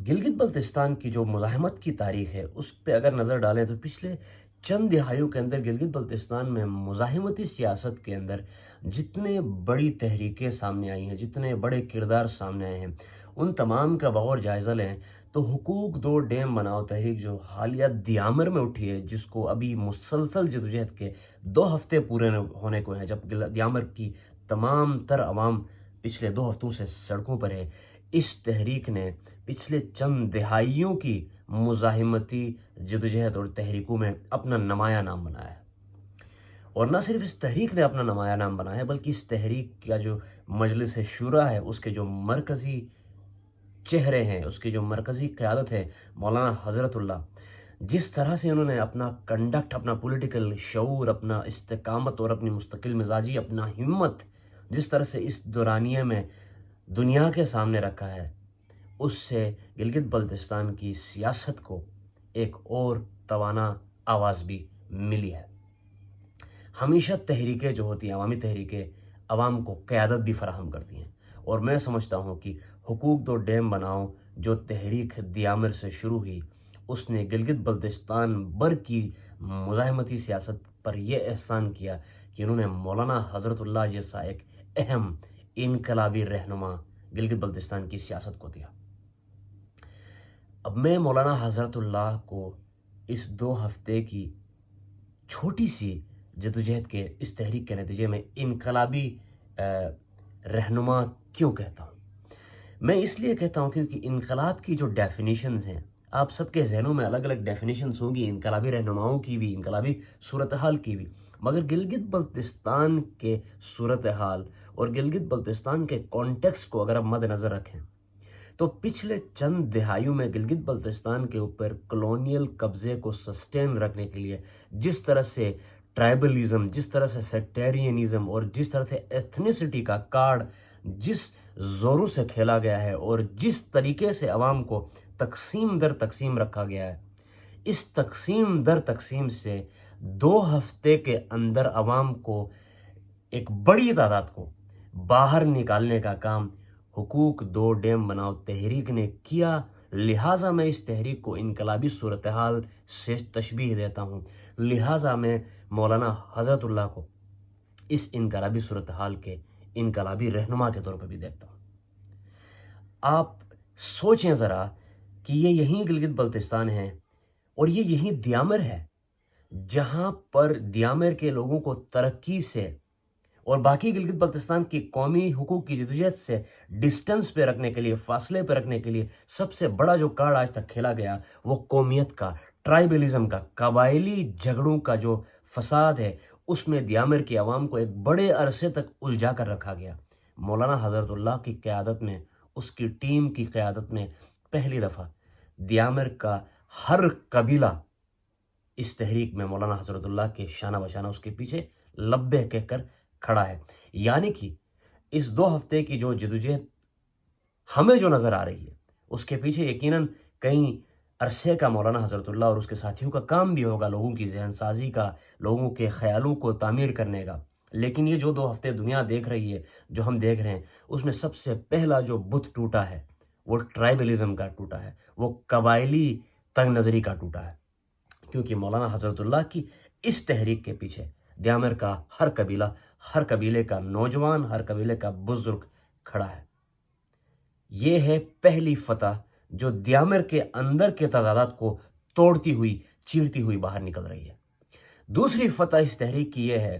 گلگت بلتستان کی جو مزاحمت کی تاریخ ہے اس پہ اگر نظر ڈالیں تو پچھلے چند دہائیوں کے اندر گلگت بلتستان میں مزاحمتی سیاست کے اندر جتنے بڑی تحریکیں سامنے آئی ہیں، جتنے بڑے کردار سامنے آئے ہیں، ان تمام کا بغور جائزہ لیں تو حقوق دو ڈیم بناؤ تحریک جو حالیہ دیامر میں اٹھی ہے، جس کو ابھی مسلسل جدوجہد کے 2 ہفتے پورے ہونے کو ہیں، جب دیامر کی تمام تر عوام پچھلے 2 ہفتوں سے سڑکوں پر ہے، اس تحریک نے پچھلے چند دہائیوں کی مزاحمتی جدوجہد اور تحریکوں میں اپنا نمایاں نام بنایا ہے۔ اور نہ صرف اس تحریک نے اپنا نمایاں نام بنایا ہے، بلکہ اس تحریک کا جو مجلس شورا ہے، اس کے جو مرکزی چہرے ہیں، اس کی جو مرکزی قیادت ہے مولانا حضرت اللہ، جس طرح سے انہوں نے اپنا کنڈکٹ، اپنا پولیٹیکل شعور، اپنا استقامت اور اپنی مستقل مزاجی، اپنا ہمت جس طرح سے اس دورانیے میں دنیا کے سامنے رکھا ہے، اس سے گلگت بلتستان کی سیاست کو ایک اور توانا آواز بھی ملی ہے۔ ہمیشہ تحریکیں جو ہوتی ہیں، عوامی تحریکیں، عوام کو قیادت بھی فراہم کرتی ہیں، اور میں سمجھتا ہوں کہ حقوق دو ڈیم بناؤ جو تحریک دیامر سے شروع ہوئی، اس نے گلگت بلتستان بھر کی مزاحمتی سیاست پر یہ احسان کیا کہ انہوں نے مولانا حضرت اللہ جیسا ایک اہم انقلابی رہنما گلگت بلتستان کی سیاست کو دیا۔ اب میں مولانا حضرت اللہ کو اس 2 ہفتے کی چھوٹی سی جدوجہد کے اس تحریک کے نتیجے میں انقلابی رہنما کیوں کہتا ہوں؟ میں اس لیے کہتا ہوں کیونکہ انقلاب کی جو ڈیفینیشنز ہیں، آپ سب کے ذہنوں میں الگ الگ ڈیفینیشنز ہوں گی، انقلابی رہنماؤں کی بھی، انقلابی صورتحال کی بھی، مگر گلگت بلتستان کے صورتحال اور گلگت بلتستان کے کانٹیکس کو اگر آپ مد نظر رکھیں تو پچھلے چند دہائیوں میں گلگت بلتستان کے اوپر کلونیل قبضے کو سسٹین رکھنے کے لیے جس طرح سے ٹرائبلزم، جس طرح سے سیکٹیرینزم اور جس طرح سے ایتھنیسٹی کا کارڈ جس زوروں سے کھیلا گیا ہے اور جس طریقے سے عوام کو تقسیم در تقسیم رکھا گیا ہے، اس تقسیم در تقسیم سے 2 ہفتے کے اندر عوام کو ایک بڑی تعداد کو باہر نکالنے کا کام حقوق دو ڈیم بناؤ تحریک نے کیا۔ لہٰذا میں اس تحریک کو انقلابی صورتحال سے تشبیہ دیتا ہوں، لہٰذا میں مولانا حضرت اللہ کو اس انقلابی صورتحال کے انقلابی رہنما کے طور پر بھی دیکھتا ہوں۔ آپ سوچیں ذرا کہ یہ یہی گلگت بلتستان ہے اور یہ یہی دیامر ہے جہاں پر دیامر کے لوگوں کو ترقی سے اور باقی گلگت بلتستان کی قومی حقوق کی جدوجہد سے ڈسٹنس پہ رکھنے کے لیے، فاصلے پہ رکھنے کے لیے سب سے بڑا جو کارڈ آج تک کھیلا گیا وہ قومیت کا، ٹرائبلزم کا، قبائلی جھگڑوں کا جو فساد ہے، اس میں دیامر کی عوام کو ایک بڑے عرصے تک الجھا کر رکھا گیا۔ مولانا حضرت اللہ کی قیادت میں، اس کی ٹیم کی قیادت میں پہلی دفعہ دیامر کا ہر قبیلہ اس تحریک میں مولانا حضرت اللہ کے شانہ بشانہ اس کے پیچھے لبے کہہ کر کھڑا ہے۔ یعنی کہ اس 2 ہفتے کی جو جدوجہد ہمیں جو نظر آ رہی ہے، اس کے پیچھے یقیناً کئی عرصے کا مولانا حضرت اللہ اور اس کے ساتھیوں کا کام بھی ہوگا، لوگوں کی ذہن سازی کا، لوگوں کے خیالوں کو تعمیر کرنے کا۔ لیکن یہ جو 2 ہفتے دنیا دیکھ رہی ہے، جو ہم دیکھ رہے ہیں، اس میں سب سے پہلا جو بت ٹوٹا ہے وہ ٹرائبلزم کا ٹوٹا ہے، وہ قبائلی تنگ نظری کا ٹوٹا ہے، کیونکہ مولانا حضرت اللہ کی اس تحریک کے پیچھے دیامر کا ہر قبیلہ، ہر قبیلے کا نوجوان، ہر قبیلے کا بزرگ کھڑا ہے۔ یہ ہے پہلی فتح جو دیامر کے اندر کے تضادات کو توڑتی ہوئی، چیرتی ہوئی باہر نکل رہی ہے۔ دوسری فتح اس تحریک کی یہ ہے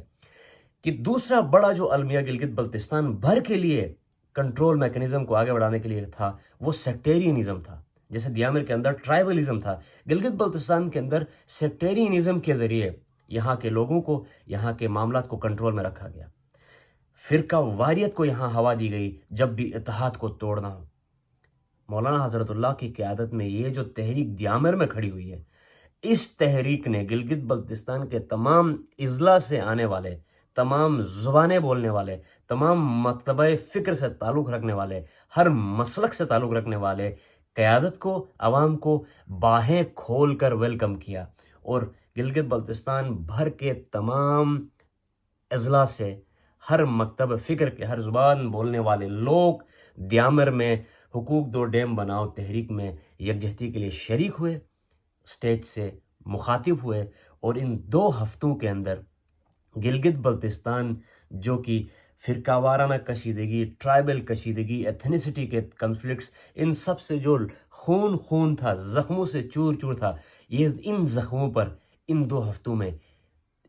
کہ دوسرا بڑا جو المیہ گلگت بلتستان بھر کے لیے کنٹرول میکنزم کو آگے بڑھانے کے لیے تھا، وہ سیکٹیرینزم تھا۔ جیسے دیامر کے اندر ٹرائبلزم تھا، گلگت بلتستان کے اندر سیکٹیرینزم کے ذریعے یہاں کے لوگوں کو، یہاں کے معاملات کو کنٹرول میں رکھا گیا۔ فرقہ واریت کو یہاں ہوا دی گئی جب بھی اتحاد کو توڑنا ہو۔ مولانا حضرت اللہ کی قیادت میں یہ جو تحریک دیامر میں کھڑی ہوئی ہے، اس تحریک نے گلگت بلتستان کے تمام اضلاع سے آنے والے، تمام زبانیں بولنے والے، تمام مکتبہ فکر سے تعلق رکھنے والے، ہر مسلک سے تعلق رکھنے والے قیادت کو، عوام کو باہیں کھول کر ویلکم کیا، اور گلگت بلتستان بھر کے تمام اضلاع سے، ہر مکتب فکر کے، ہر زبان بولنے والے لوگ دیامر میں حقوق دو ڈیم بناؤ تحریک میں یکجہتی کے لیے شریک ہوئے، اسٹیج سے مخاطب ہوئے، اور ان 2 ہفتوں کے اندر گلگت بلتستان جو کہ فرقہ وارانہ کشیدگی، ٹرائبل کشیدگی، ایتھنیسٹی کے کنفلکٹس، ان سب سے جو خون تھا، زخموں سے چور چور تھا، یہ ان زخموں پر ان 2 ہفتوں میں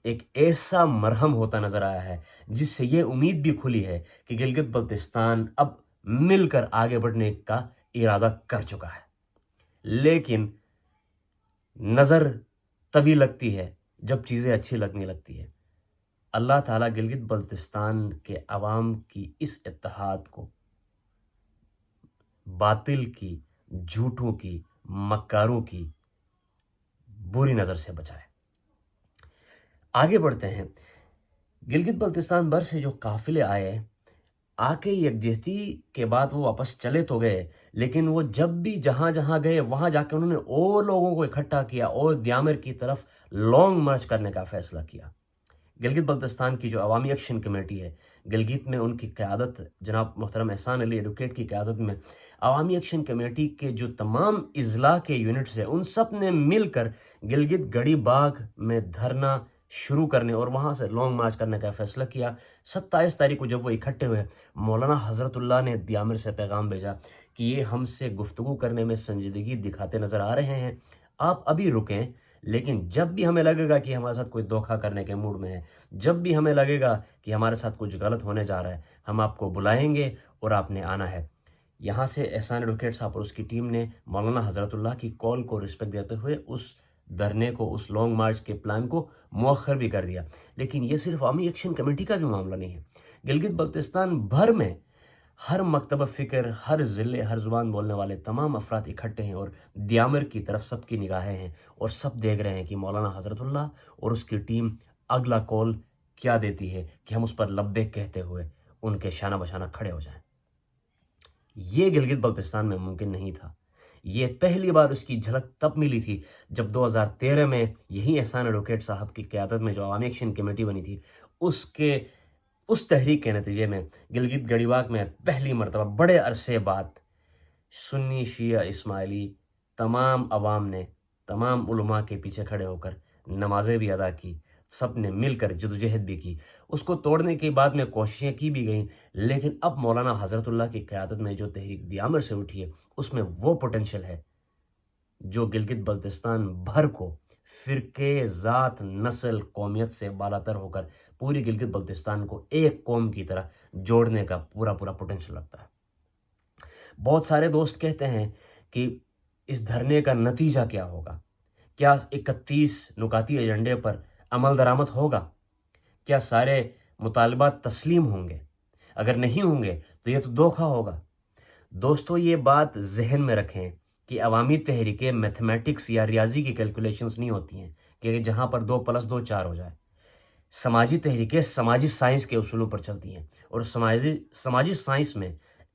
ایک ایسا مرہم ہوتا نظر آیا ہے جس سے یہ امید بھی کھلی ہے کہ گلگت بلتستان اب مل کر آگے بڑھنے کا ارادہ کر چکا ہے۔ لیکن نظر تبھی لگتی ہے جب چیزیں اچھی لگنے لگتی ہے۔ اللہ تعالیٰ گلگت بلتستان کے عوام کی اس اتحاد کو باطل کی، جھوٹوں کی، مکاروں کی بری نظر سے بچائے۔ آگے بڑھتے ہیں۔ گلگت بلتستان بھر سے جو قافلے آئے، آ کے یکجہتی کے بعد وہ واپس چلے تو گئے، لیکن وہ جب بھی جہاں جہاں گئے وہاں جا کے انہوں نے اور لوگوں کو اکٹھا کیا اور دیامر کی طرف لانگ مارچ کرنے کا فیصلہ کیا۔ گلگت بلتستان کی جو عوامی ایکشن کمیٹی ہے گلگت میں، ان کی قیادت جناب محترم احسان علی ایڈوکیٹ کی قیادت میں عوامی ایکشن کمیٹی کے جو تمام اضلاع کے یونٹس ہیں، ان سب نے مل کر گلگت گڑھی باغ میں دھرنا شروع کرنے اور وہاں سے لانگ مارچ کرنے کا فیصلہ کیا۔ 27 تاریخ کو جب وہ اکٹھے ہوئے، مولانا حضرت اللہ نے دیامر سے پیغام بھیجا کہ یہ ہم سے گفتگو کرنے میں سنجیدگی دکھاتے نظر آ رہے ہیں، آپ ابھی رکیں، لیکن جب بھی ہمیں لگے گا کہ ہمارے ساتھ کوئی دھوکہ کرنے کے موڈ میں ہے، جب بھی ہمیں لگے گا کہ ہمارے ساتھ کچھ غلط ہونے جا رہا ہے، ہم آپ کو بلائیں گے اور آپ نے آنا ہے۔ یہاں سے احسان ایڈوکیٹ صاحب اور اس کی ٹیم نے مولانا حضرت اللہ کی کال کو رسپیکٹ دیتے ہوئے اس دھرنے کو، اس لانگ مارچ کے پلان کو مؤخر بھی کر دیا۔ لیکن یہ صرف عوامی ایکشن کمیٹی کا بھی معاملہ نہیں ہے، گلگت بلتستان بھر میں ہر مکتبہ فکر، ہر ضلع، ہر زبان بولنے والے تمام افراد اکٹھے ہیں اور دیامر کی طرف سب کی نگاہیں ہیں اور سب دیکھ رہے ہیں کہ مولانا حضرت اللہ اور اس کی ٹیم اگلا کال کیا دیتی ہے کہ ہم اس پر لبیک کہتے ہوئے ان کے شانہ بشانہ کھڑے ہو جائیں۔ یہ گلگت بلتستان میں ممکن نہیں تھا۔ یہ پہلی بار اس کی جھلک تب ملی تھی جب 2013 میں یہی احسان ایڈوکیٹ صاحب کی قیادت میں جو عوامی ایکشن کمیٹی بنی تھی، اس تحریک کے نتیجے میں گلگت گڑھی باغ میں پہلی مرتبہ بڑے عرصے بعد سنی، شیعہ، اسماعیلی تمام عوام نے، تمام علماء کے پیچھے کھڑے ہو کر نمازیں بھی ادا کی، سب نے مل کر جدوجہد بھی کی۔ اس کو توڑنے کے بعد میں کوششیں کی بھی گئیں، لیکن اب مولانا حضرت اللہ کی قیادت میں جو تحریک دیامر سے اٹھی ہے، اس میں وہ پوٹنشل ہے جو گلگت بلتستان بھر کو فرقے، ذات، نسل، قومیت سے بالاتر ہو کر پوری گلگت بلتستان کو ایک قوم کی طرح جوڑنے کا پورا پوٹنشل رکھتا ہے۔ بہت سارے دوست کہتے ہیں کہ اس دھرنے کا نتیجہ کیا ہوگا؟ کیا 31 نکاتی ایجنڈے پر عمل درآمد ہوگا؟ کیا سارے مطالبات تسلیم ہوں گے؟ اگر نہیں ہوں گے تو یہ تو دھوکہ ہوگا۔ دوستو، یہ بات ذہن میں رکھیں کہ عوامی تحریکیں میتھمیٹکس یا ریاضی کی کیلکولیشنز نہیں ہوتی ہیں کہ جہاں پر 2+2 4 ہو جائے۔ سماجی تحریکیں سماجی سائنس کے اصولوں پر چلتی ہیں، اور سماجی سائنس میں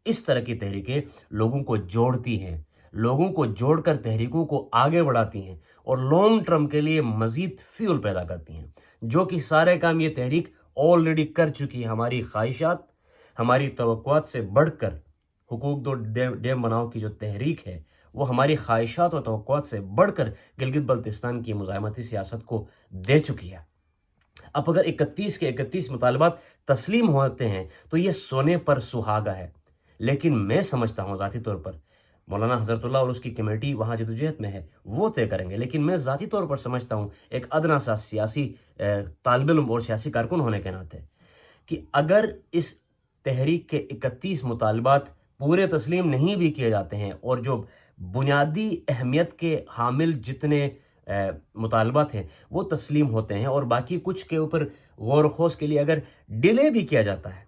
اس طرح کی تحریکیں لوگوں کو جوڑتی ہیں، لوگوں کو جوڑ کر تحریکوں کو آگے بڑھاتی ہیں اور لانگ ٹرم کے لیے مزید فیول پیدا کرتی ہیں، جو کہ سارے کام یہ تحریک آلریڈی کر چکی ہے۔ ہماری خواہشات، ہماری توقعات سے بڑھ کر حقوق دو ڈیم بناؤ کی جو تحریک ہے، وہ ہماری خواہشات اور توقعات سے بڑھ کر گلگت بلتستان کی مزاحمتی سیاست کو دے چکی ہے۔ اب اگر 31 کے 31 مطالبات تسلیم ہوتے ہیں تو یہ سونے پر سہاگا ہے، لیکن میں سمجھتا ہوں ذاتی طور پر مولانا حضرت اللہ اور اس کی کمیٹی وہاں جدوجہد میں ہے، وہ طے کریں گے، لیکن میں ذاتی طور پر سمجھتا ہوں ایک ادنا سا سیاسی طالب علم اور سیاسی کارکن ہونے کے ناطے کہ اگر اس تحریک کے 31 مطالبات پورے تسلیم نہیں بھی کیے جاتے ہیں اور جو بنیادی اہمیت کے حامل جتنے مطالبات ہیں وہ تسلیم ہوتے ہیں اور باقی کچھ کے اوپر غور و خوض کے لیے اگر ڈیلے بھی کیا جاتا ہے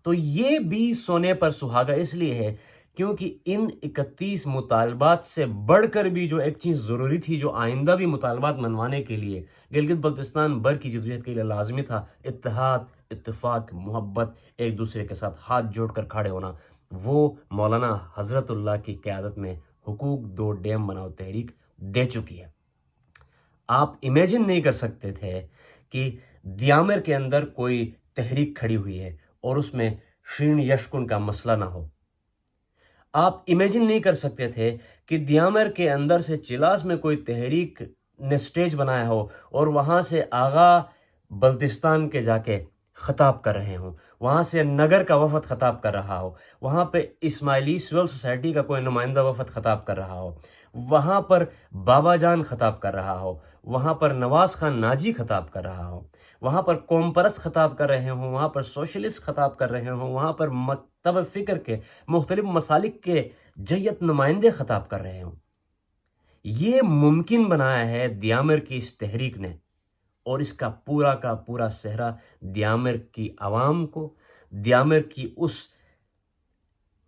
تو یہ بھی سونے پر سہاگا اس لیے ہے کیونکہ ان 31 مطالبات سے بڑھ کر بھی جو ایک چیز ضروری تھی، جو آئندہ بھی مطالبات منوانے کے لیے گلگت بلتستان بھر کی جدوجہد کے لیے لازمی تھا، اتحاد، اتفاق، محبت، ایک دوسرے کے ساتھ ہاتھ جوڑ کر کھڑے ہونا، وہ مولانا حضرت اللہ کی قیادت میں حقوق دو ڈیم بناؤ تحریک دے چکی ہے۔ آپ امیجن نہیں کر سکتے تھے کہ دیامر کے اندر کوئی تحریک کھڑی ہوئی ہے اور اس میں شرین یشکن کا مسئلہ نہ ہو۔ آپ امیجن نہیں کر سکتے تھے کہ دیامر کے اندر سے چلاس میں کوئی تحریک نے سٹیج بنایا ہو اور وہاں سے آغا بلتستان کے جا کے خطاب کر رہے ہوں، وہاں سے نگر کا وفد خطاب کر رہا ہو، وہاں پہ اسماعیلی سول سوسائٹی کا کوئی نمائندہ وفد خطاب کر رہا ہو، وہاں پر بابا جان خطاب کر رہا ہو، وہاں پر نواز خان ناجی خطاب کر رہا ہو، وہاں پر قوم پرست خطاب کر رہے ہوں، وہاں پر سوشلسٹ خطاب کر رہے ہوں، وہاں پر مکتب فکر کے مختلف مسالک کے جیت نمائندے خطاب کر رہے ہوں۔ یہ ممکن بنایا ہے دیامر کی اس تحریک نے، اور اس کا پورا صحرا دیامر کی عوام کو، دیامر کی اس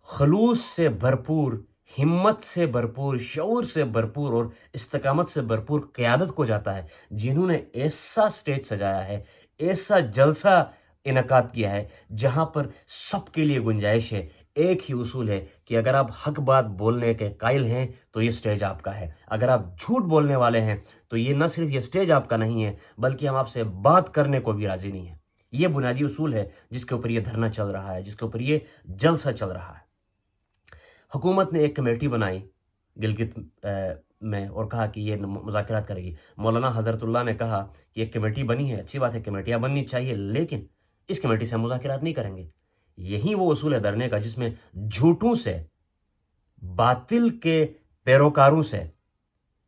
خلوص سے بھرپور، ہمت سے بھرپور، شعور سے بھرپور اور استقامت سے بھرپور قیادت کو جاتا ہے، جنہوں نے ایسا سٹیج سجایا ہے، ایسا جلسہ انعقاد کیا ہے جہاں پر سب کے لیے گنجائش ہے۔ ایک ہی اصول ہے کہ اگر آپ حق بات بولنے کے قائل ہیں تو یہ سٹیج آپ کا ہے، اگر آپ جھوٹ بولنے والے ہیں تو یہ نہ صرف یہ سٹیج آپ کا نہیں ہے بلکہ ہم آپ سے بات کرنے کو بھی راضی نہیں ہیں۔ یہ بنیادی اصول ہے جس کے اوپر یہ دھرنا چل رہا ہے، جس کے اوپر یہ جلسہ چل رہا ہے۔ حکومت نے ایک کمیٹی بنائی گلگت میں اور کہا کہ یہ مذاکرات کرے گی۔ مولانا حضرت اللہ نے کہا کہ ایک کمیٹی بنی ہے، اچھی بات ہے، کمیٹیاں بننی چاہیے، لیکن اس کمیٹی سے ہم مذاکرات نہیں کریں گے۔ یہی وہ اصول ہے دھرنے کا جس میں جھوٹوں سے، باطل کے پیروکاروں سے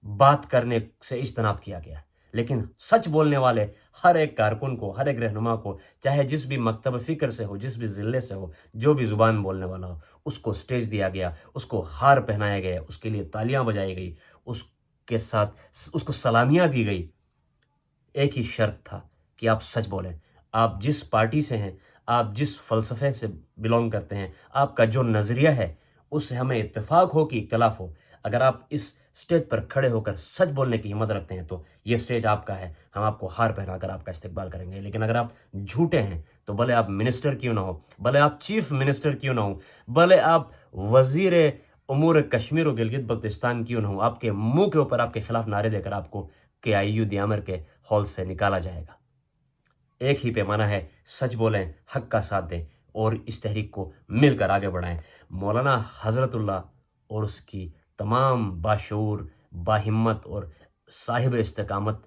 بات کرنے سے اجتناب کیا گیا، لیکن سچ بولنے والے ہر ایک کارکن کو، ہر ایک رہنما کو، چاہے جس بھی مکتب فکر سے ہو، جس بھی ضلع سے ہو، جو بھی زبان بولنے والا ہو، اس کو سٹیج دیا گیا، اس کو ہار پہنایا گیا، اس کے لیے تالیاں بجائی گئی، اس کے ساتھ اس کو سلامیاں دی گئی۔ ایک ہی شرط تھا کہ آپ سچ بولیں، آپ جس پارٹی سے ہیں، آپ جس فلسفے سے بلونگ کرتے ہیں، آپ کا جو نظریہ ہے اس سے ہمیں اتفاق ہو کہ اختلاف ہو، اگر آپ اس سٹیج پر کھڑے ہو کر سچ بولنے کی ہمت رکھتے ہیں تو یہ سٹیج آپ کا ہے، ہم آپ کو ہار پہنا کر آپ کا استقبال کریں گے۔ لیکن اگر آپ جھوٹے ہیں تو بھلے آپ منسٹر کیوں نہ ہو، بھلے آپ چیف منسٹر کیوں نہ ہو، بھلے آپ وزیر امور کشمیر و گلگت بلتستان کیوں نہ ہو، آپ کے منہ کے اوپر آپ کے خلاف نعرے دے کر آپ کو KIU دیامر کے ہال سے نکالا جائے گا۔ ایک ہی پیمانہ ہے، سچ بولیں، حق کا ساتھ دیں اور اس تحریک کو مل کر آگے بڑھائیں۔ مولانا حضرت اللہ اور اس کی تمام باشعور، باہمت اور صاحب استقامت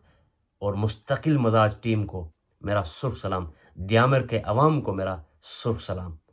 اور مستقل مزاج ٹیم کو میرا سرخ سلام، دیامر کے عوام کو میرا سرخ سلام۔